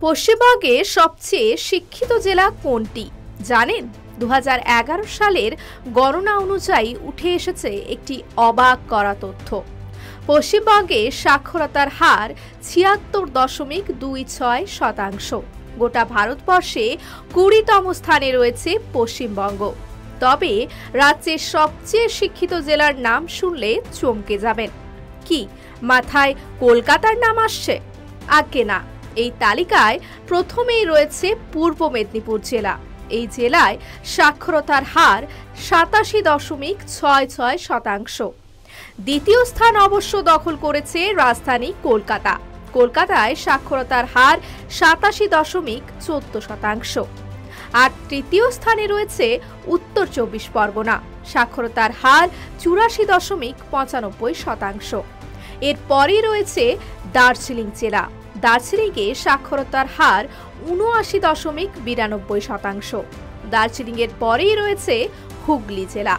পশ্চিমবঙ্গের সবচেয়ে শিক্ষিত জেলা কোনটি জানেন? 2011 সালের গণনা অনুযায়ী উঠে এসেছে একটি অবাক করা তথ্য। পশ্চিমবঙ্গে সাক্ষরতার হার 76.26%। গোটা ভারতবর্ষে 20তম স্থানে রয়েছে পশ্চিমবঙ্গ। তবে রাজ্যের সবচেয়ে শিক্ষিত জেলার নাম শুনলে চমকে যাবেন। কি মাথায় কলকাতার নাম আসছে? আজ্ঞে না, এই তালিকায় প্রথমেই রয়েছে পূর্ব মেদিনীপুর জেলা। এই জেলায় সাক্ষরতার হার 87.66%। দ্বিতীয় স্থান অবশ্য দখল করেছে রাজধানী কলকাতা। কলকাতায় সাক্ষরতার হার 87.14%। আর তৃতীয় স্থানে রয়েছে উত্তর 24 পরগনা। সাক্ষরতার হার 84.95%। এরপরই রয়েছে দার্জিলিং জেলা। দার্জিলিংয়ে সাক্ষরতার হার 79.92%। দার্জিলিংয়ের পরেই রয়েছে হুগলি জেলা।